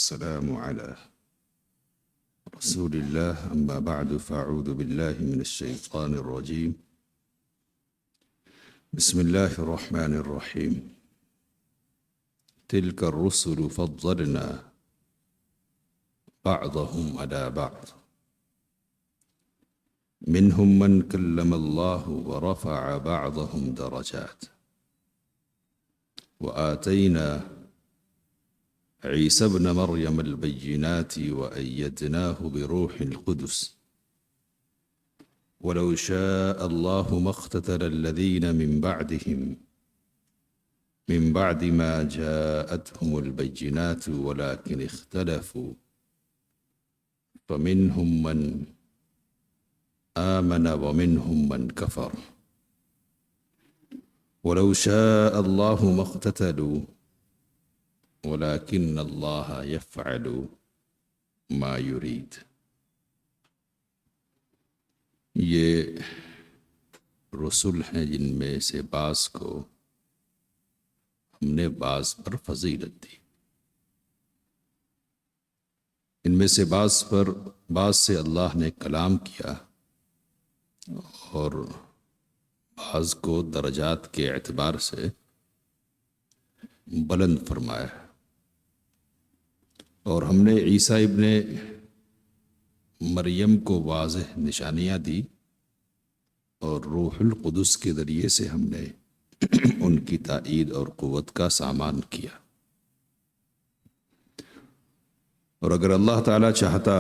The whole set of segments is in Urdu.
والسلام على رسول الله أما بعد فأعوذ بالله من الشيطان الرجيم بسم الله الرحمن الرحيم تلك الرسل فضلنا بعضهم على بعض منهم من كلم الله ورفع بعضهم درجات وآتينا عيسى ابن مريم البينات وأيدناه بروح القدس ولو شاء الله ما اقتتل الذين من بعد ما جاءتهم البينات ولكن اختلفوا فمنهم من آمن ومنهم من كفر ولو شاء الله ما اقتتلوا ولكن الله يفعل ما يريد. یہ رسول ہیں جن میں سے بعض کو ہم نے بعض پر فضیلت دی، ان میں سے بعض سے اللہ نے کلام کیا اور بعض کو درجات کے اعتبار سے بلند فرمایا، اور ہم نے عیسیٰ ابن مریم کو واضح نشانیاں دی اور روح القدس کے ذریعے سے ہم نے ان کی تائید اور قوت کا سامان کیا۔ اور اگر اللہ تعالیٰ چاہتا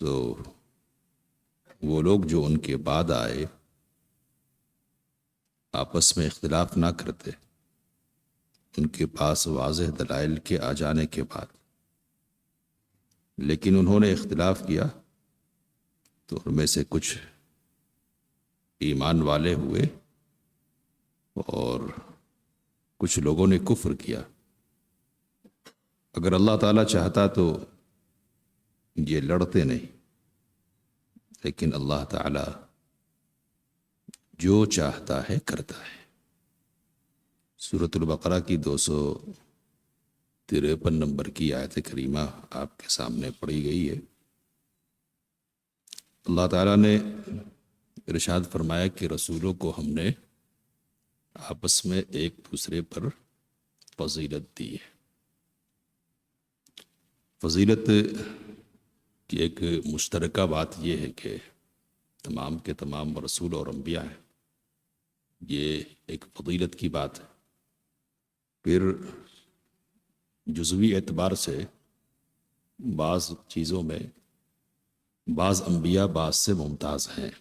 تو وہ لوگ جو ان کے بعد آئے آپس میں اختلاف نہ کرتے، ان کے پاس واضح دلائل کے آ جانے کے بعد، لیکن انہوں نے اختلاف کیا تو ان میں سے کچھ ایمان والے ہوئے اور کچھ لوگوں نے کفر کیا۔ اگر اللہ تعالیٰ چاہتا تو یہ لڑتے نہیں، لیکن اللہ تعالیٰ جو چاہتا ہے کرتا ہے۔ سورۃ البقرہ کی 253 نمبر کی آیت کریمہ آپ کے سامنے پڑھی گئی ہے۔ اللہ تعالیٰ نے ارشاد فرمایا کہ رسولوں کو ہم نے آپس میں ایک دوسرے پر فضیلت دی ہے۔ فضیلت کی ایک مشترکہ بات یہ ہے کہ تمام کے تمام رسول اور انبیاء ہیں، یہ ایک فضیلت کی بات ہے۔ پھر جزوی اعتبار سے بعض چیزوں میں بعض انبیاء بعض سے ممتاز ہیں۔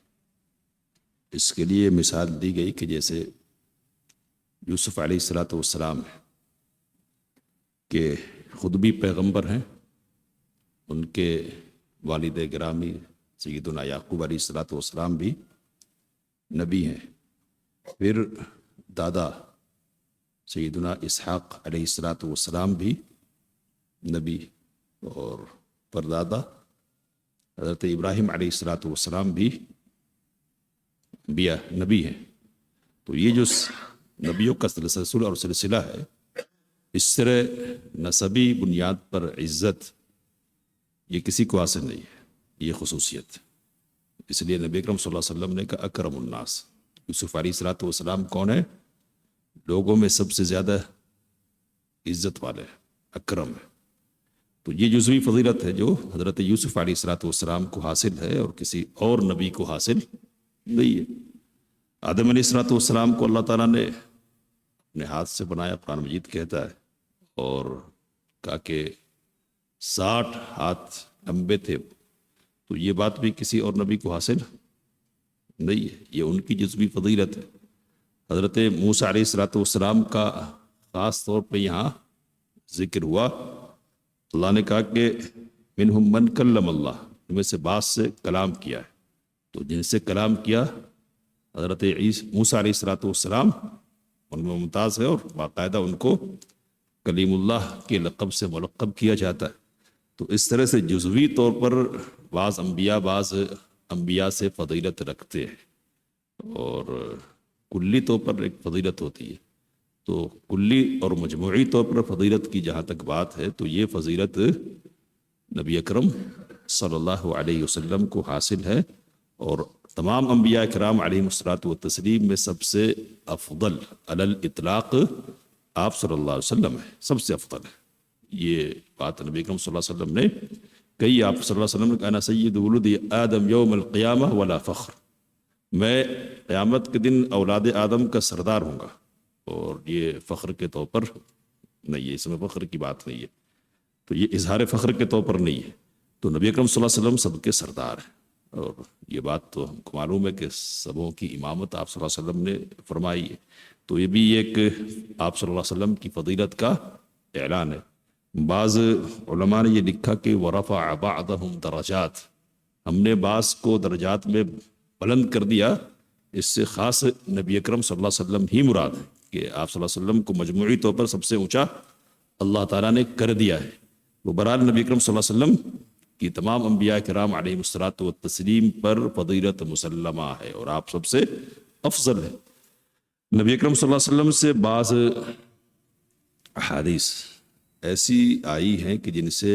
اس کے لیے مثال دی گئی کہ جیسے یوسف علیہ السلام کہ خود بھی پیغمبر ہیں، ان کے والد گرامی سیدنا یعقوب علیہ السلام بھی نبی ہیں، پھر دادا سیدنا اسحاق علیہ السلام بھی نبی، اور پردادا حضرت ابراہیم علیہ السلام بھی نبی ہیں۔ تو یہ جو نبیوں کا تسلسل اور سلسلہ ہے، اس طرح نسبی بنیاد پر عزت یہ کسی کو حاصل نہیں ہے، یہ خصوصیت۔ اس لیے نبی اکرم صلی اللہ علیہ وسلم نے کہا اکرم الناس، یوسف علیہ السلام کون ہے؟ لوگوں میں سب سے زیادہ عزت والے ہیں، اکرم ہے۔ تو یہ جزوی فضیلت ہے جو حضرت یوسف علیہ السلام کو حاصل ہے اور کسی اور نبی کو حاصل نہیں ہے۔ آدم علیہ السلام کو اللہ تعالیٰ نے اپنے ہاتھ سے بنایا، قرآن مجید کہتا ہے، اور کہا کہ 60 ہاتھ لمبے تھے، تو یہ بات بھی کسی اور نبی کو حاصل نہیں ہے، یہ ان کی جزوی فضیلت ہے۔ حضرت موسیٰ علیہ السلام کا خاص طور پہ یہاں ذکر ہوا۔ اللہ نے کہا کہ منہم من کلم اللہ، ان میں سے بعض سے کلام کیا ہے، تو جن سے کلام کیا حضرت موسیٰ علیہ السلام ان میں ممتاز ہے، اور باقاعدہ ان کو کلیم اللہ کے لقب سے ملقب کیا جاتا ہے۔ تو اس طرح سے جزوی طور پر بعض انبیاء سے فضیلت رکھتے ہیں، اور کلی طور پر ایک فضیلت ہوتی ہے۔ تو کلی اور مجموعی طور پر فضیلت کی جہاں تک بات ہے تو یہ فضیلت نبی اکرم صلی اللہ علیہ وسلم کو حاصل ہے، اور تمام انبیاء کرام علیہم الصلوۃ والتسلیم میں سب سے افضل علی الاطلاق آپ صلی اللہ علیہ وسلم ہے، سب سے افضل ہے۔ یہ بات نبی اکرم صلی اللہ علیہ وسلم نے کہی، آپ صلی اللہ علیہ وسلم نے کہا سید ولد آدم یوم القیامہ ولا فخر، میں قیامت کے دن اولاد آدم کا سردار ہوں گا، اور یہ فخر کے طور پر نہیں ہے، اس میں فخر کی بات نہیں ہے، تو یہ اظہار فخر کے طور پر نہیں ہے۔ تو نبی اکرم صلی اللہ علیہ وسلم سب کے سردار ہیں، اور یہ بات تو ہم کو معلوم ہے کہ سبوں کی امامت آپ صلی اللہ علیہ وسلم نے فرمائی ہے، تو یہ بھی ایک آپ صلی اللہ علیہ وسلم کی فضیلت کا اعلان ہے۔ بعض علماء نے یہ لکھا کہ وَرَفَعَ بَعْضَهُمْ درجات، ہم نے بعض کو درجات میں بلند کر دیا، اس سے خاص نبی اکرم صلی اللہ علیہ وسلم ہی مراد ہے کہ آپ صلی اللہ علیہ وسلم کو مجموعی طور پر سب سے اونچا اللہ تعالیٰ نے کر دیا ہے۔ وہ برحال نبی اکرم صلی اللہ علیہ وسلم کی تمام انبیاء کرام علیہم الصلوۃ والتسلیم پر فضیلت مسلمہ ہے، اور آپ سب سے افضل ہے۔ نبی اکرم صلی اللہ علیہ وسلم سے بعض احادیث ایسی آئی ہیں کہ جن سے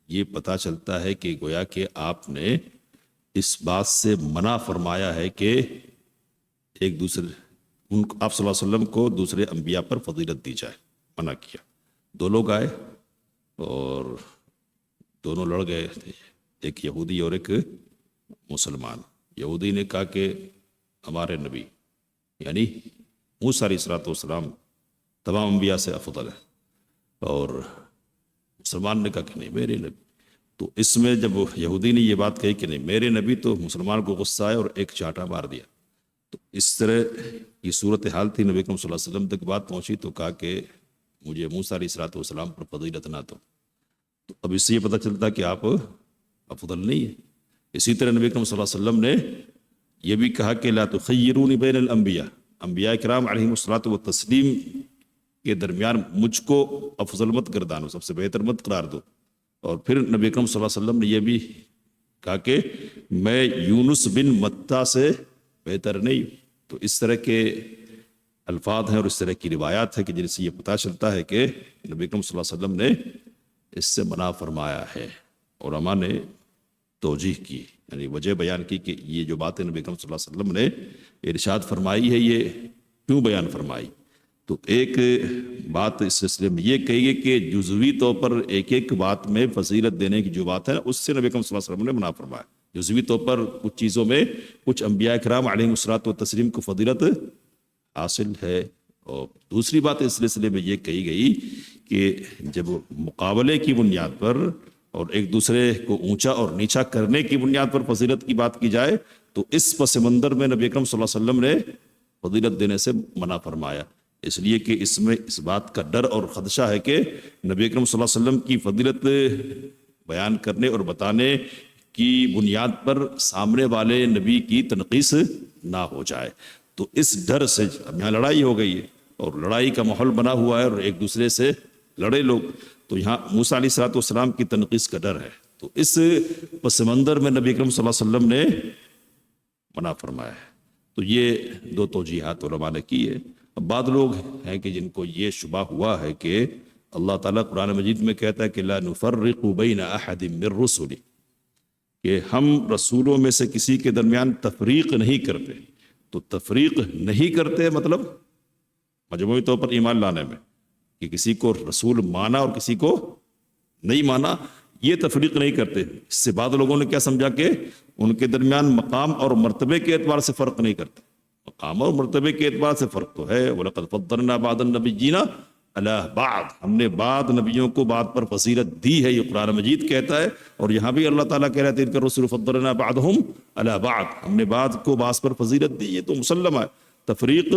یہ پتہ چلتا ہے کہ گویا کہ آپ نے اس بات سے منع فرمایا ہے کہ ایک دوسرے آپ صلی اللہ علیہ وسلم کو دوسرے انبیاء پر فضیلت دی جائے، منع کیا۔ دو لوگ آئے اور دونوں لڑ گئے تھے، ایک یہودی اور ایک مسلمان۔ یہودی نے کہا کہ ہمارے نبی یعنی موسیٰ علیہ الصلوۃ والسلام تمام انبیاء سے افضل ہے، اور مسلمان نے کہا کہ نہیں میرے نبی۔ تو اس میں جب یہودی نے یہ بات کہی کہ نہیں میرے نبی، تو مسلمان کو غصہ آیا اور ایک چاٹا مار دیا۔ تو اس طرح یہ صورتحال تھی، نبی اکرم صلی اللہ علیہ وسلم تک بات پہنچی تو کہا کہ مجھے موسیٰ علیہ الصلوۃ والسلام پر فضیلت نہ دو۔ تو اب اس سے یہ پتہ چلتا کہ آپ افضل نہیں ہیں۔ اسی طرح نبی اکرم صلی اللہ علیہ وسلم نے یہ بھی کہا کہ لا تخیرونی بین الانبیاء، انبیاء کرام علیہم الصلوۃ والتسلیم کے درمیان مجھ کو افضل مت گردانو، سب سے بہتر مت قرار دو۔ اور پھر نبی اکرم صلی اللہ علیہ وسلم نے یہ بھی کہا کہ میں یونس بن متیٰ سے بہتر نہیں ہوں۔ تو اس طرح کے الفاظ ہیں اور اس طرح کی روایات ہے کہ جن سے یہ پتہ چلتا ہے کہ نبی اکرم صلی اللہ علیہ وسلم نے اس سے منع فرمایا ہے۔ علماء نے توجیہ کی، یعنی وجہ بیان کی کہ یہ جو باتیں نبی اکرم صلی اللہ علیہ وسلم نے ارشاد فرمائی ہے یہ کیوں بیان فرمائی۔ تو ایک بات اس سلسلے میں یہ کہی گئی کہ جزوی طور پر ایک ایک بات میں فضیلت دینے کی جو بات ہے اس سے نبی اکرم صلی اللہ علیہ وسلم نے منع فرمایا۔ جزوی طور پر کچھ چیزوں میں کچھ انبیاء کرام علیہم الصلوۃ والتسلیم کو فضیلت حاصل ہے، اور دوسری بات اس سلسلے میں یہ کہی گئی کہ جب مقابلے کی بنیاد پر اور ایک دوسرے کو اونچا اور نیچا کرنے کی بنیاد پر فضیلت کی بات کی جائے تو اس پس منظر میں نبی اکرم صلی اللہ علیہ وسلم نے فضیلت دینے سے منع فرمایا، اس لیے کہ اس میں اس بات کا ڈر اور خدشہ ہے کہ نبی اکرم صلی اللہ علیہ وسلم کی فضیلت بیان کرنے اور بتانے کی بنیاد پر سامنے والے نبی کی تنقیص نہ ہو جائے۔ تو اس ڈر سے اب یہاں لڑائی ہو گئی ہے اور لڑائی کا ماحول بنا ہوا ہے اور ایک دوسرے سے لڑے لوگ، تو یہاں موسیٰ علیہ الصلوۃ والسلام کی تنقیص کا ڈر ہے، تو اس پس منظر میں نبی اکرم صلی اللہ علیہ وسلم نے منع فرمایا ہے۔ تو یہ دو توجیحات علماء نے کی ہے۔ اب بعض لوگ ہیں کہ جن کو یہ شبہ ہوا ہے کہ اللہ تعالیٰ قرآن مجید میں کہتا ہے کہ لا نفرق بین احد من رسلی، کہ ہم رسولوں میں سے کسی کے درمیان تفریق نہیں کرتے۔ تو تفریق نہیں کرتے مطلب مجموعی طور پر ایمان لانے میں کہ کسی کو رسول مانا اور کسی کو نہیں مانا، یہ تفریق نہیں کرتے۔ اس سے بعض لوگوں نے کیا سمجھا کہ ان کے درمیان مقام اور مرتبے کے اعتبار سے فرق نہیں کرتے۔ مقام اور مرتبے کے اعتبار سے فرق تو ہے، وَلَقَدْ فَضَّلْنَا بَعْضَ النَّبِيِّينَ عَلَىٰ بَعْضٍ، ہم نے بعض نبیوں کو بعض پر فضیلت دی ہے، یہ قرآن مجید کہتا ہے، اور یہاں بھی اللہ تعالیٰ کہہ رہا ہے تِلْكَ الرُّسُلُ فَضَّلْنَا بَعْضَهُمْ عَلَىٰ بَعْضٍ، ہم نے بعض کو بعض پر فضیلت دی، یہ تو مسلم ہے۔ تفریق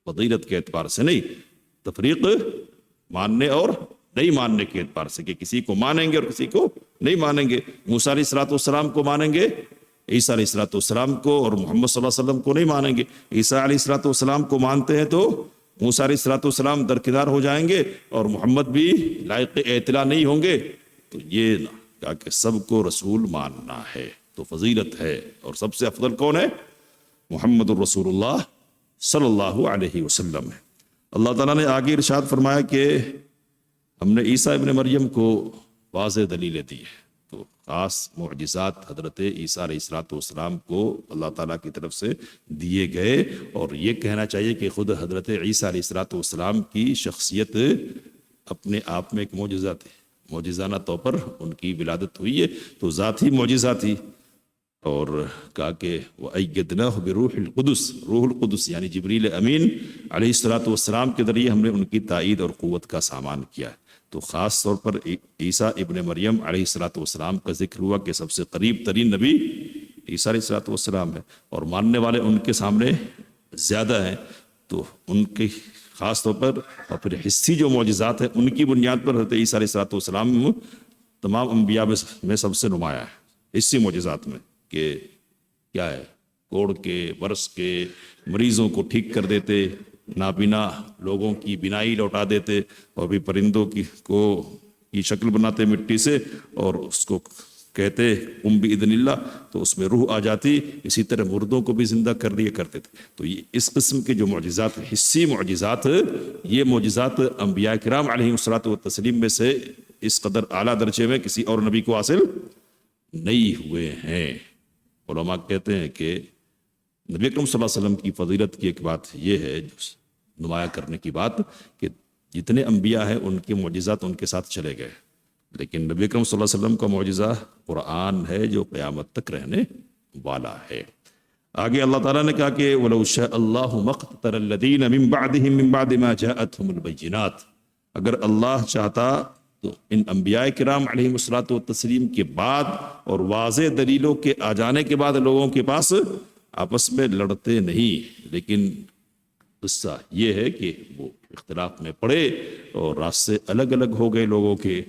فضیلت کے اعتبار سے نہیں، تفریق ماننے اور نہیں ماننے کے اعتبار سے، کہ کسی کو مانیں گے اور کسی کو نہیں مانیں گے۔ موسیٰ علیہ الصلوۃ والسلام کو مانیں گے، عیسیٰ علیہ الصلوۃ والسلام کو، اور محمد صلی اللہ علیہ وسلم کو نہیں مانیں گے۔ عیسیٰ علیہ الصلوۃ والسلام کو مانتے ہیں تو موسیٰ علیہ الصلوۃ والسلام درکنار ہو جائیں گے اور محمد بھی لائق اعتلاء نہیں ہوں گے۔ تو یہ نہ کہا کہ سب کو رسول ماننا ہے تو فضیلت ہے، اور سب سے افضل کون ہے؟ محمد الرسول اللہ صلی اللہ علیہ وسلم ہے۔ اللہ تعالیٰ نے آگے ارشاد فرمایا کہ ہم نے عیسیٰ ابن مریم کو واضح دلیلیں دی ہے، تو خاص معجزات حضرت عیسیٰ علیہ السلام کو اللہ تعالیٰ کی طرف سے دیے گئے، اور یہ کہنا چاہیے کہ خود حضرت عیسیٰ علیہ السلام کی شخصیت اپنے آپ میں ایک معجزہ تھی، معجزانہ طور پر ان کی ولادت ہوئی ہے تو ذاتی معجزہ تھی، اور کہا کہ وَأَيَّدْنَاهُ بِرُوحِ الْقُدُسِ، روح القدس یعنی جبریل امین علیہ السلام کے ذریعے ہم نے ان کی تائید اور قوت کا سامان کیا ہے۔ تو خاص طور پر عیسیٰ ابن مریم علیہ السلام کا ذکر ہوا کہ سب سے قریب ترین نبی عیسیٰ علیہ السلام ہے، اور ماننے والے ان کے سامنے زیادہ ہیں، تو ان کی خاص طور پر اور پھر حصی جو معجزات ہیں ان کی بنیاد پر حضرت عیسیٰ علیہ السلام تمام انبیاء میں سب سے نمایاں ہے حصی معجزات میں، کہ کیا ہے، کوڑ کے برس کے مریضوں کو ٹھیک کر دیتے، نابینا لوگوں کی بینائی لوٹا دیتے، اور بھی پرندوں کی شکل بناتے مٹی سے اور اس کو کہتے قم بإذن اللہ تو اس میں روح آ جاتی، اسی طرح مردوں کو بھی زندہ کر دیا کرتے تھے۔ تو یہ اس قسم کے جو معجزات حصی معجزات، یہ معجزات انبیاء کرام علیہم الصلوۃ والتسلیم میں سے اس قدر اعلیٰ درجے میں کسی اور نبی کو حاصل نہیں ہوئے ہیں۔ علماء کہتے ہیں کہ نبی اکرم صلی اللہ علیہ وسلم کی فضیلت کی ایک بات یہ ہے نمایاں کرنے کی بات، کہ جتنے انبیاء ہیں ان کے معجزات ان کے ساتھ چلے گئے، لیکن نبی اکرم صلی اللہ علیہ وسلم کا معجزہ قرآن ہے جو قیامت تک رہنے والا ہے۔ آگے اللہ تعالیٰ نے کہا کہ وَلَوْ شَاءَ اللَّهُ مَا اقْتَتَلَ الَّذِينَ مِن بَعْدِهِم مِّن بَعْدِ مَا جَاءَتْهُمُ الْبَيِّنَاتُ، اگر اللہ چاہتا تو ان انبیاء کرام علیہم الصلوۃ والتسلیم کے بعد اور واضح دلیلوں کے آ جانے کے بعد لوگوں کے پاس آپس میں لڑتے نہیں، لیکن قصہ یہ ہے کہ وہ اختلاف میں پڑے اور راستے الگ الگ ہو گئے لوگوں کے،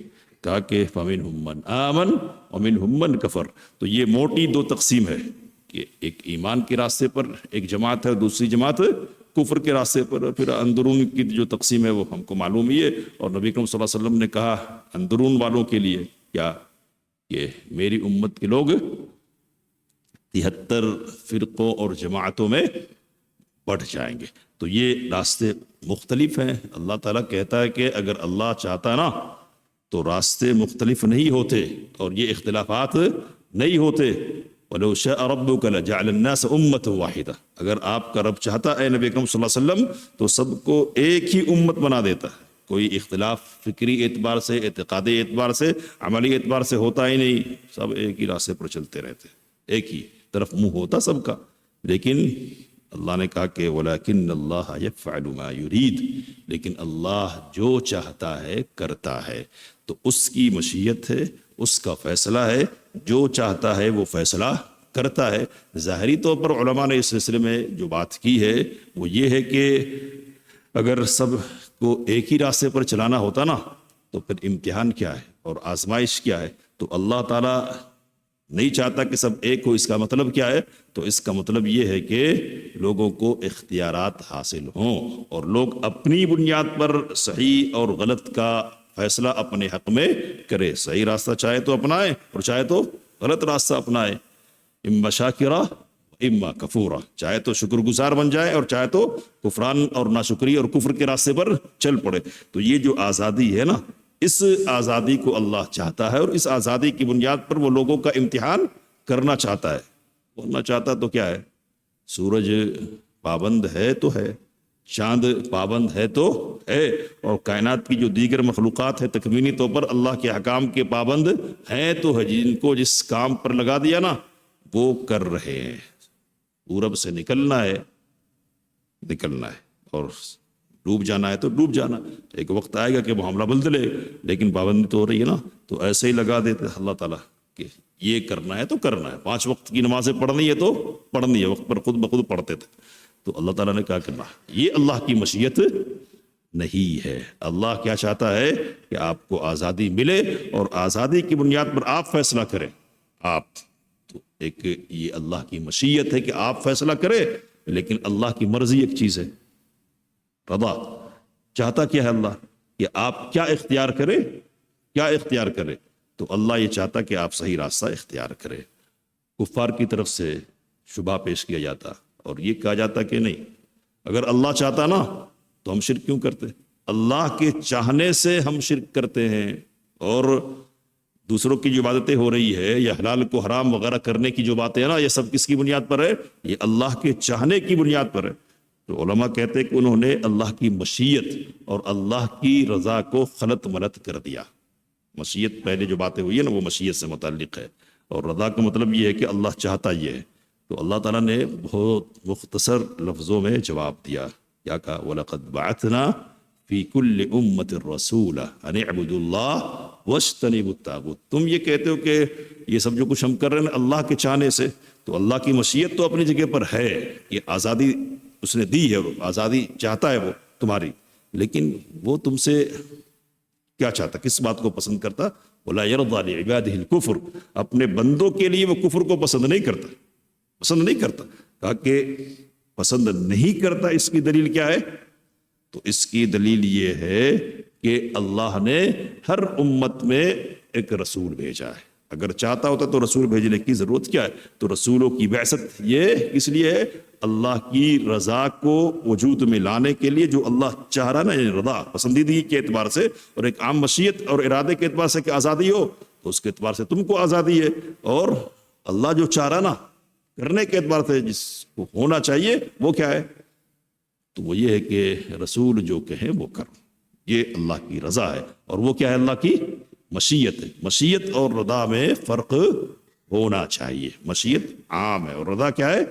کہا کہ فَمِنْهُمْ مَنْ آمَنَ وَمِنْهُمْ مَنْ كَفَرَ۔ تو یہ موٹی دو تقسیم ہے کہ ایک ایمان کے راستے پر ایک جماعت ہے، دوسری جماعت کفر کے راستے پر۔ پھر اندرون کی جو تقسیم ہے وہ ہم کو معلوم ہی ہے، اور نبی اکرم صلی اللہ علیہ وسلم نے کہا اندرون والوں کے لیے کیا کہ میری امت کے لوگ 73 فرقوں اور جماعتوں میں بڑھ جائیں گے۔ تو یہ راستے مختلف ہیں۔ اللہ تعالیٰ کہتا ہے کہ اگر اللہ چاہتا نا تو راستے مختلف نہیں ہوتے اور یہ اختلافات نہیں ہوتے۔ وَلَوْ شَاءَ رَبُّكَ لَجَعَلَ النَّاسَ أُمَّةً وَاحِدَةً، اگر آپ کا رب چاہتا اے نبی اکرم صلی اللہ علیہ وسلم تو سب کو ایک ہی امت بنا دیتا، کوئی اختلاف فکری اعتبار سے، اعتقادی اعتبار سے، عملی اعتبار سے ہوتا ہی نہیں، سب ایک ہی راستے پر چلتے رہتے، ایک ہی طرف منہ ہوتا سب کا۔ لیکن اللہ نے کہا کہ وَلَكِنَّ اللَّهَ يَفْعَلُ مَا يُرِيدُ، لیکن اللہ جو چاہتا ہے کرتا ہے، تو اس کی مشیت ہے، اس کا فیصلہ ہے، جو چاہتا ہے وہ فیصلہ کرتا ہے۔ ظاہری طور پر علماء نے اس سلسلے میں جو بات کی ہے وہ یہ ہے کہ اگر سب کو ایک ہی راستے پر چلانا ہوتا نا تو پھر امتحان کیا ہے اور آزمائش کیا ہے؟ تو اللہ تعالیٰ نہیں چاہتا کہ سب ایک ہو۔ اس کا مطلب کیا ہے؟ تو اس کا مطلب یہ ہے کہ لوگوں کو اختیارات حاصل ہوں اور لوگ اپنی بنیاد پر صحیح اور غلط کا فیصلہ اپنے حق میں کرے۔ صحیح راستہ چاہے تو اپنائے اور چاہے تو غلط راستہ اپنائے، اما شاکرہ اما کفورہ، چاہے تو شکر گزار بن جائے اور چاہے تو کفران اور ناشکری اور کفر کے راستے پر چل پڑے۔ تو یہ جو آزادی ہے نا، اس آزادی کو اللہ چاہتا ہے اور اس آزادی کی بنیاد پر وہ لوگوں کا امتحان کرنا چاہتا ہے۔ کرنا چاہتا تو کیا ہے؟ سورج پابند ہے تو ہے، چاند پابند ہے تو ہے، اور کائنات کی جو دیگر مخلوقات ہے تکوینی طور پر اللہ کے حکام کے پابند ہیں تو ہے، جن کو جس کام پر لگا دیا نا وہ کر رہے ہیں۔ پورب سے نکلنا ہے اور ڈوب جانا ہے تو ڈوب جانا، ایک وقت آئے گا کہ معاملہ بدلے، لیکن پابندی تو ہو رہی ہے نا، تو ایسے ہی لگا دیتے اللہ تعالیٰ کہ یہ کرنا ہے تو کرنا ہے، 5 وقت کی نمازیں پڑھنی ہے تو پڑھنی ہے، وقت پر خود بخود پڑھتے تھے۔ تو اللہ تعالیٰ نے کیا کرنا، یہ اللہ کی مشیت نہیں ہے۔ اللہ کیا چاہتا ہے کہ آپ کو آزادی ملے اور آزادی کی بنیاد پر آپ فیصلہ کریں۔ آپ تو ایک یہ اللہ کی مشیت ہے کہ آپ فیصلہ کریں، لیکن اللہ کی مرضی ایک چیز ہے، رضا۔ چاہتا کیا ہے اللہ کہ آپ کیا اختیار کریں، تو اللہ یہ چاہتا کہ آپ صحیح راستہ اختیار کریں۔ کفار کی طرف سے شبہ پیش کیا جاتا اور یہ کہا جاتا کہ نہیں، اگر اللہ چاہتا نا تو ہم شرک کیوں کرتے؟ اللہ کے چاہنے سے ہم شرک کرتے ہیں، اور دوسروں کی جو عبادتیں ہو رہی ہے یا حلال کو حرام وغیرہ کرنے کی جو باتیں ہیں نا، یہ سب کس کی بنیاد پر ہے؟ یہ اللہ کے چاہنے کی بنیاد پر ہے۔ تو علماء کہتے ہیں کہ انہوں نے اللہ کی مشیت اور اللہ کی رضا کو خلط ملط کر دیا۔ مشیت پہلے جو باتیں ہوئی ہے نا وہ مشیت سے متعلق ہے، اور رضا کا مطلب یہ ہے کہ اللہ چاہتا یہ ہے۔ تو اللہ تعالیٰ نے بہت مختصر لفظوں میں جواب دیا، کیا کہا؟ وَلَقَدْ بَعَثْنَا فِي كُلِّ أُمَّةٍ رَسُولًا أَنِ اعْبُدُوا اللَّهَ وَاجْتَنِبُوا الطَّاغُوتَ۔ تم یہ کہتے ہو کہ یہ سب جو کچھ ہم کر رہے ہیں اللہ کے چاہنے سے، تو اللہ کی مشیت تو اپنی جگہ پر ہے، یہ آزادی اس نے دی ہے، وہ آزادی چاہتا ہے وہ تمہاری، لیکن وہ تم سے کیا چاہتا؟ کس بات کو پسند کرتا؟ وَلَا يَرْضَىٰ لِعِبَادِهِ الْكُفْرَ، اپنے بندوں کے لیے وہ کفر کو پسند نہیں کرتا، پسند نہیں کرتا۔ کہا کہ پسند نہیں کرتا، اس کی دلیل کیا ہے؟ تو اس کی دلیل یہ ہے کہ اللہ نے ہر امت میں ایک رسول بھیجا ہے۔ اگر چاہتا ہوتا تو رسول بھیجنے کی ضرورت کیا ہے؟ تو رسولوں کی بعثت یہ اس لیے ہے اللہ کی رضا کو وجود میں لانے کے لیے، جو اللہ چاہ رہا نا، رضا پسندیدگی کے اعتبار سے، اور ایک عام مشیت اور ارادے کے اعتبار سے کہ آزادی ہو، تو اس کے اعتبار سے تم کو آزادی ہے، اور اللہ جو چاہ رہا نا کرنے کے اعتبار سے جس کو ہونا چاہیے وہ کیا ہے؟ تو وہ یہ ہے کہ رسول جو کہیں وہ کرو، یہ اللہ کی رضا ہے، اور وہ کیا ہے؟ اللہ کی مشیت ہے۔ مشیت اور رضا میں فرق ہونا چاہیے، مشیت عام ہے اور رضا کیا ہے؟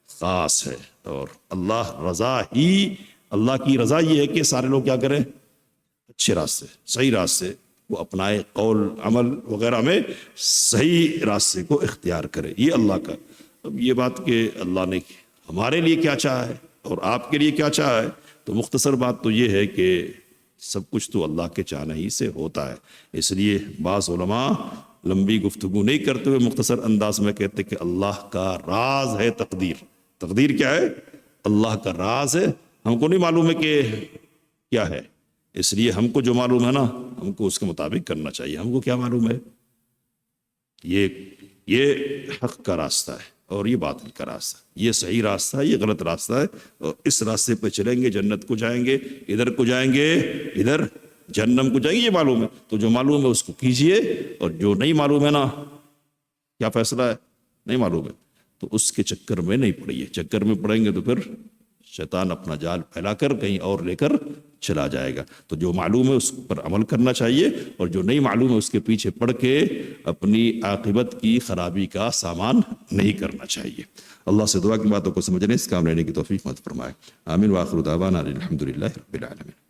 خاص ہے۔ اور اللہ رضا ہی، اللہ کی رضا یہ ہے کہ سارے لوگ کیا کریں؟ اچھے راستے، صحیح راستے وہ اپنائے، قول عمل وغیرہ میں صحیح راستے کو اختیار کرے، یہ اللہ کا۔ اب یہ بات کہ اللہ نے ہمارے لیے کیا چاہا ہے اور آپ کے لیے کیا چاہا ہے، تو مختصر بات تو یہ ہے کہ سب کچھ تو اللہ کے چاہنے ہی سے ہوتا ہے۔ اس لیے بعض علماء لمبی گفتگو نہیں کرتے ہوئے مختصر انداز میں کہتے کہ اللہ کا راز ہے تقدیر۔ تقدیر کیا ہے؟ اللہ کا راز ہے، ہم کو نہیں معلوم ہے کہ کیا ہے، اس لیے ہم کو جو معلوم ہے نا ہم کو اس کے مطابق کرنا چاہیے۔ ہم کو کیا معلوم ہے؟ یہ حق کا راستہ ہے اور یہ باطل کا راستہ، یہ صحیح راستہ ہے، یہ غلط راستہ ہے، اور اس راستے پہ چلیں گے جنت کو جائیں گے، ادھر کو جائیں گے ادھر جہنم کو جائیں گے، یہ معلوم ہے۔ تو جو معلوم ہے اس کو کیجئے، اور جو نہیں معلوم ہے نا کیا فیصلہ ہے نہیں معلوم ہے تو اس کے چکر میں نہیں پڑیے۔ چکر میں پڑیں گے تو پھر شیطان اپنا جال پھیلا کر کہیں اور لے کر چلا جائے گا۔ تو جو معلوم ہے اس پر عمل کرنا چاہیے، اور جو نہیں معلوم ہے اس کے پیچھے پڑ کے اپنی عاقبت کی خرابی کا سامان نہیں کرنا چاہیے۔ اللہ سے دعا کی باتوں کو سمجھنے، اس کام لینے کی توفیق مت فرمائے۔ آمین۔ وآخر دعوانا الحمدللہ رب العالمین۔